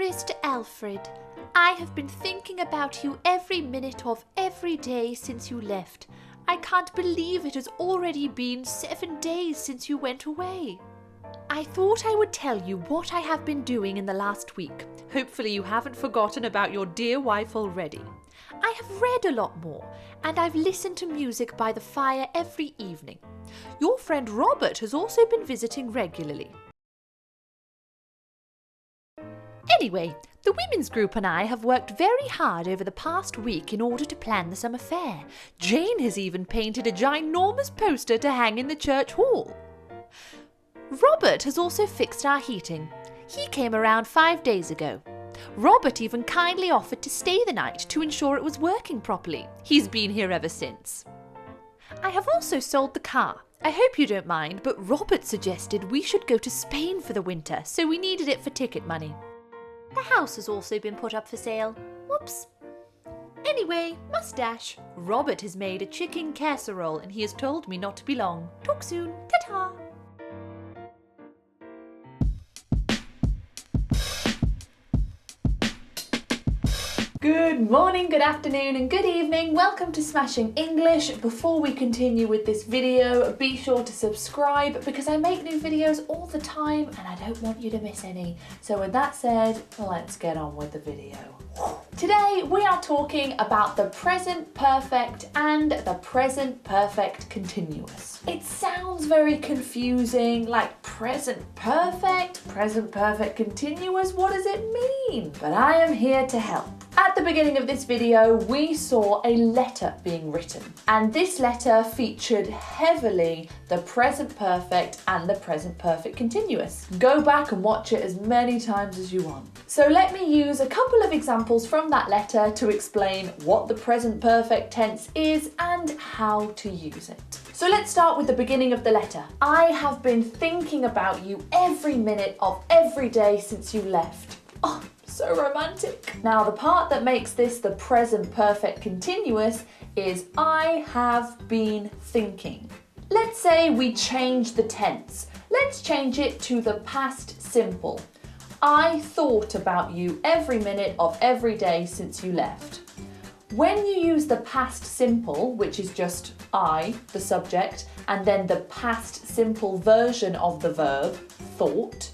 Dearest Alfred, I have been thinking about you every minute of every day since you left. I can't believe it has already been 7 days since you went away. I thought I would tell you what I have been doing in the last week. Hopefully you haven't forgotten about your dear wife already. I have read a lot more, and I've listened to music by the fire every evening. Your friend Robert has also been visiting regularly. Anyway, the women's group and I have worked very hard over the past week in order to plan the summer fair. Jane has even painted a ginormous poster to hang in the church hall. Robert has also fixed our heating. He came around 5 days ago. Robert even kindly offered to stay the night to ensure it was working properly. He's been here ever since. I have also sold the car. I hope you don't mind, but Robert suggested we should go to Spain for the winter, so we needed it for ticket money. The house has also been put up for sale. Whoops. Anyway, mustache. Robert has made a chicken casserole and he has told me not to be long. Talk soon. Ta-ta. Good morning, good afternoon and good evening. Welcome to Smashing English. Before we continue with this video, be sure to subscribe because I make new videos all the time and I don't want you to miss any. So with that said, let's get on with the video. Today we are talking about the present perfect and the present perfect continuous. It sounds very confusing, like present perfect continuous, what does it mean? But I am here to help. At the beginning of this video, we saw a letter being written, and this letter featured heavily the present perfect and the present perfect continuous. Go back and watch it as many times as you want. So let me use a couple of examples from that letter to explain what the present perfect tense is and how to use it. So let's start with the beginning of the letter. I have been thinking about you every minute of every day since you left. Oh, so romantic. Now the part that makes this the present perfect continuous is I have been thinking. Let's say we change the tense. Let's change it to the past simple. I thought about you every minute of every day since you left. When you use the past simple, which is just I, the subject, and then the past simple version of the verb, thought,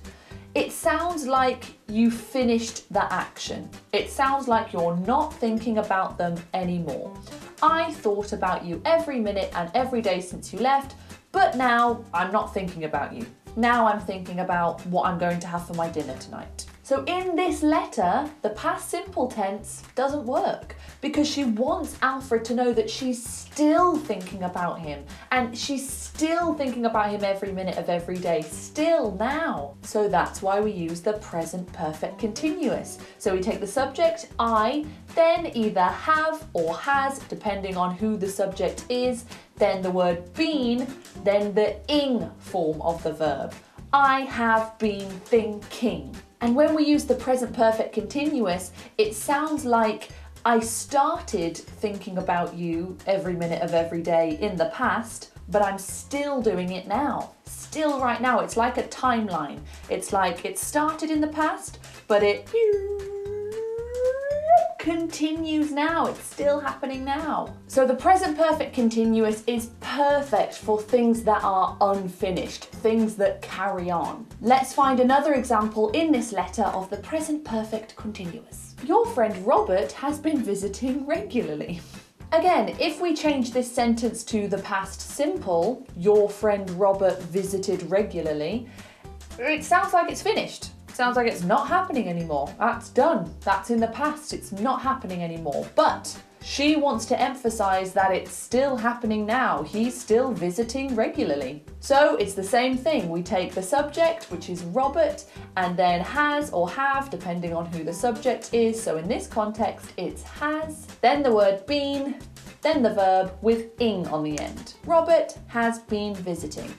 it sounds like you finished the action. It sounds like you're not thinking about them anymore. I thought about you every minute and every day since you left, but now I'm not thinking about you. Now I'm thinking about what I'm going to have for my dinner tonight. So in this letter, the past simple tense doesn't work because she wants Alfred to know that she's still thinking about him and she's still thinking about him every minute of every day, still now. So that's why we use the present perfect continuous. So we take the subject, I, then either have or has, depending on who the subject is, then the word been, then the ing form of the verb. I have been thinking. And when we use the present perfect continuous, it sounds like I started thinking about you every minute of every day in the past, but I'm still doing it now. Still right now. It's like a timeline. It's like it started in the past, but it continues now. It's still happening now. So the present perfect continuous is perfect for things that are unfinished, things that carry on. Let's find another example in this letter of the present perfect continuous. Your friend Robert has been visiting regularly. Again, if we change this sentence to the past simple, your friend Robert visited regularly, it sounds like it's finished. Sounds like it's not happening anymore. That's done. That's in the past. It's not happening anymore. But she wants to emphasize that it's still happening now. He's still visiting regularly. So it's the same thing. We take the subject, which is Robert, and then has or have, depending on who the subject is. So in this context, it's has, then the word been, then the verb with ing on the end. Robert has been visiting.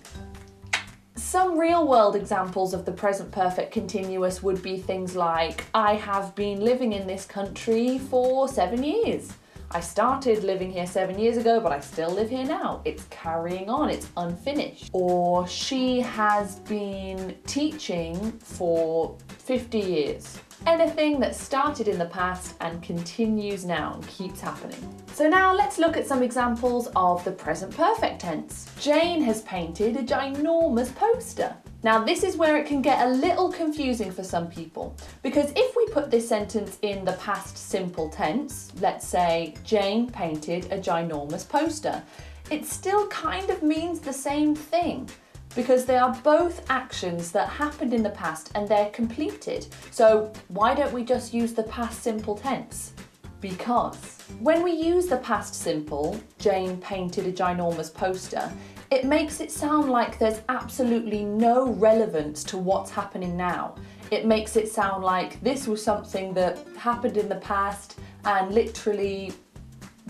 Some real-world examples of the present perfect continuous would be things like, I have been living in this country for 7 years. I started living here 7 years ago, but I still live here now. It's carrying on, it's unfinished. Or she has been teaching for 50 years. Anything that started in the past and continues now and keeps happening. So now let's look at some examples of the present perfect tense. Jane has painted a ginormous poster. Now this is where it can get a little confusing for some people, because if we put this sentence in the past simple tense, let's say Jane painted a ginormous poster, it still kind of means the same thing, because they are both actions that happened in the past and they're completed. So why don't we just use the past simple tense? Because when we use the past simple, Jane painted a ginormous poster, it makes it sound like there's absolutely no relevance to what's happening now. It makes it sound like this was something that happened in the past and literally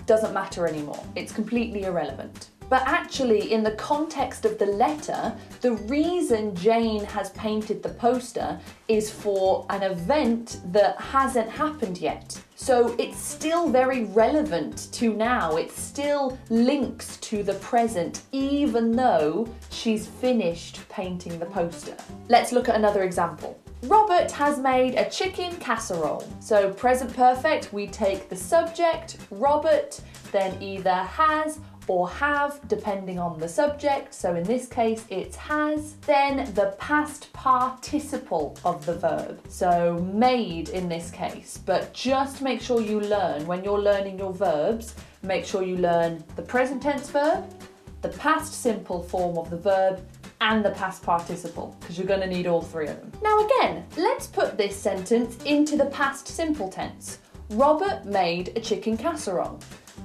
doesn't matter anymore. It's completely irrelevant. But actually, in the context of the letter, the reason Jane has painted the poster is for an event that hasn't happened yet. So it's still very relevant to now. It still links to the present, even though she's finished painting the poster. Let's look at another example. Robert has made a chicken casserole. So present perfect, we take the subject, Robert, then either has or have, depending on the subject. So in this case, it's has. Then the past participle of the verb. So made in this case, but just make sure you learn, when you're learning your verbs, make sure you learn the present tense verb, the past simple form of the verb, and the past participle, because you're going to need all three of them. Now again, let's put this sentence into the past simple tense. Robert made a chicken casserole.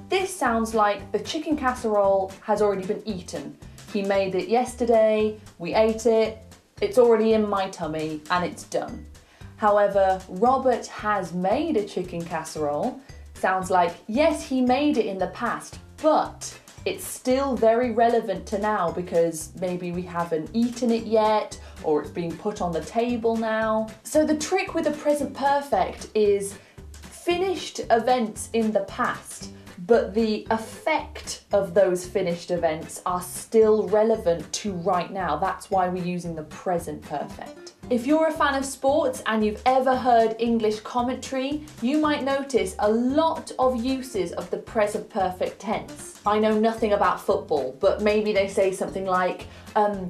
This sounds like the chicken casserole has already been eaten. He made it yesterday, we ate it, it's already in my tummy and it's done. However, Robert has made a chicken casserole sounds like, yes, he made it in the past, but it's still very relevant to now because maybe we haven't eaten it yet or it's being put on the table now. So the trick with the present perfect is finished events in the past, but the effect of those finished events are still relevant to right now. That's why we're using the present perfect. If you're a fan of sports and you've ever heard English commentary, you might notice a lot of uses of the present perfect tense. I know nothing about football, but maybe they say something like, Beckham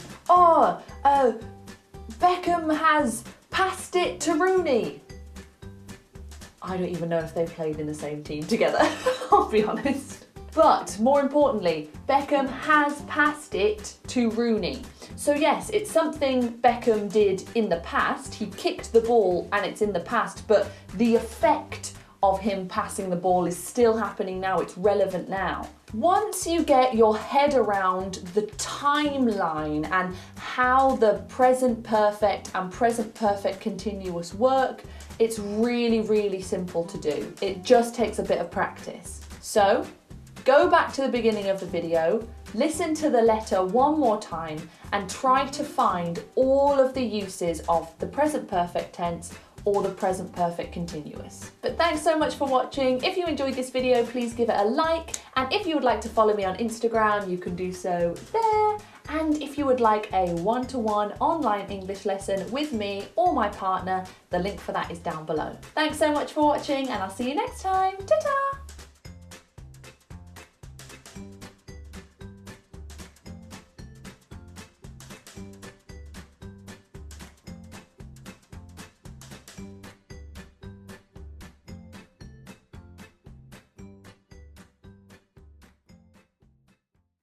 has passed it to Rooney. I don't even know if they played in the same team together, I'll be honest. But more importantly, Beckham has passed it to Rooney. So yes, it's something Beckham did in the past. He kicked the ball and it's in the past, but the effect of him passing the ball is still happening now. It's relevant now. Once you get your head around the timeline and how the present perfect and present perfect continuous work, it's really, really simple to do. It just takes a bit of practice. So, go back to the beginning of the video, listen to the letter one more time and try to find all of the uses of the present perfect tense or the present perfect continuous. But thanks so much for watching. If you enjoyed this video, please give it a like. And if you would like to follow me on Instagram, you can do so there. And if you would like a one-to-one online English lesson with me or my partner, the link for that is down below. Thanks so much for watching and I'll see you next time. Ta-ta!